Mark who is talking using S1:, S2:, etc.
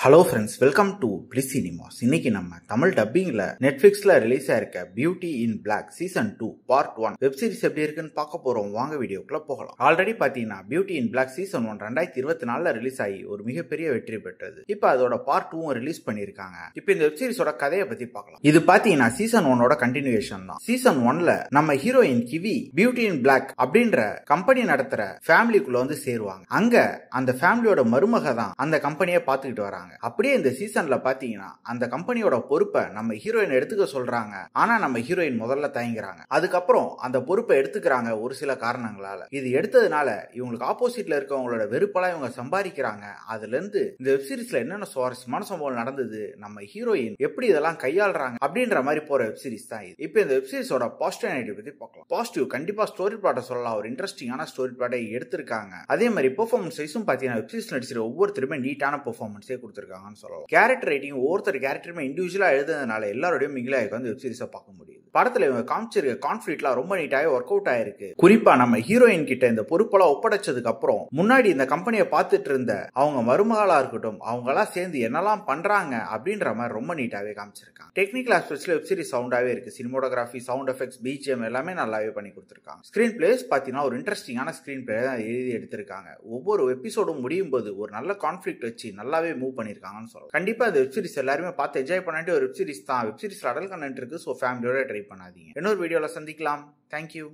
S1: Hello friends, welcome to Bliss cinemas. இன்னைக்கு நம்ம தமிழ் டப்பிங்ல நெட்ஃபிளிக்ஸ்ல ரிலீஸ் ஆயிருக்க beauty in black season 2 part 1 web series எப்படி இருக்குன்னு பார்க்க போறோம். வாங்க வீடியோக்குள்ள போகலாம். ஆல்ரெடி பாத்தீங்கன்னா beauty in black season 1 2024 release ஆகி ஒரு மிகப்பெரிய வெற்றி பெற்றது. இப்போ அதோட பார்ட் 2 ரிலீஸ் பண்ணிருக்காங்க. இப்போ இந்த வெப் சீரிஸோட கதையை பத்தி பார்க்கலாம். இது பாத்தீங்கன்னா சீசன் 1 கண்டினியூஷன் தான். சீசன் 1ல நம்ம heroine Kiwi beauty in black அப்படின்ற கம்பெனி நடத்துற ஃபேமிலிக்குள்ள வந்து சேருவாங்க. அங்க அந்த ஃபேமிலியோட மருமக தான் அந்த கம்பெனியை பார்த்துக்கிட்டு வராங்க. அப்படியே இந்த சீசன்ல பாத்தீங்கன்னா அந்த கம்பெனியோட பொறுப்பை நம்ம ஹீரோயின் எடுத்துக்க சொல்றாங்க. ஆனா நம்ம ஹீரோயின் முதல்ல தயங்குறாங்க. அதுக்கப்புறம் அந்த பொறுப்பை எடுத்துக்கிறாங்க ஒரு சில காரணங்களால. இது எடுத்ததுனால இவங்களுக்கு ஆப்போசிட்ல இருக்கவங்களோட வெறுப்பெல்லாம் இவங்க சம்பாதிக்கிறாங்க. அதுல இருந்து இந்த வெப் சீரிஸ்ல என்னென்ன சுவாரஸ்யமான சம்பவம் நடந்தது, நம்ம ஹீரோயின் எப்படி இதெல்லாம் கையாளுறாங்க அப்படின்ற மாதிரி போற வெப் சீரிஸ் தான் இது. இப்போ இந்த வெப் சீரிஸோட பாசிட்டிவ் நெகட்டிவ் பத்தி பார்க்கலாம். பாசிட்டிவ் கண்டிப்பா ஸ்டோரி பிளாட்டை சொல்லலாம். ஒரு இன்ட்ரெஸ்டிங்கான ஸ்டோரி பிளாட்டை எடுத்திருக்காங்க. அதே மாதிரி பெர்ஃபார்மன்ஸ் வைஸும் பாத்தீங்கன்னா வெப் சீரிஸ் நடிச்சிருக்க ஒவ்வொருத்தருமே நீட்டான பெர்ஃபார்மன்ஸே கொடுத்திருக்காங்கன்னு சொல்லலாம். கேரக்டர் ரைட்டிங் ஒவ்வொருத்தர் கேரக்டருமே இண்டிவிஜுவலா எழுதுறதுனால எல்லாரோடையும் மிங்கிலாக வந்து வெப் சீரிஸை பார்க்க முடியுது. படத்துல இவங்க காமிச்சிருக்க கான்ஃபிளிக்ட்லாம் ரொம்ப நீட்டாவே ஒர்க் அவுட் ஆயிருக்கு. குறிப்பா நம்ம ஹீரோயின் கிட்ட இந்த பொறுப்பெல்லாம் ஒப்படைச்சதுக்கு அப்புறம் முன்னாடி இந்த கம்பெனியை பார்த்துட்டு இருந்த அவங்க மருமகளா இருக்கட்டும், அவங்க எல்லாம் சேர்ந்து என்னெல்லாம் பண்றாங்க அப்படின்ற மாதிரி ரொம்ப நீட்டாவே காமிச்சிருக்காங்க. டெக்னிக்கல் ஆஸ்பெக்ட்ஸ்ல வெப் சீரிஸ் சவுண்டாவே இருக்கு. சினிமோட்டோகிராஃபி, சவுண்ட் எஃபெக்ட்ஸ், பிஜிஎம் எல்லாமே நல்லாவே பண்ணி கொடுத்திருக்காங்க. ஸ்கிரீன் பிளேஸ் பாத்தீங்கன்னா ஒரு இன்ட்ரெஸ்டிங்கான ஸ்கிரீன் பிளே தான் எழுதி எடுத்திருக்காங்க. ஒவ்வொரு எபிசோடும் முடியும் போது ஒரு நல்ல கான்ஃபிளிக்ட் வச்சு நல்லாவே மூவ் பண்ணிருக்காங்கன்னு சொல்லலாம். கண்டிப்பா இந்த வெப் சீரிஸ் எல்லாருமே பார்த்து என்ஜாய் பண்ணிட்டு ஒரு வெப் சீரிஸ் தான். வெப் சீரிஸ்ல அடல் கண்டென்ட் இருக்கு. சோ ஃபேமிலியோட ட்ரை பண்ணாதீங்க. இன்னொரு வீடியோல சந்திக்கலாம். தேங்க்யூ.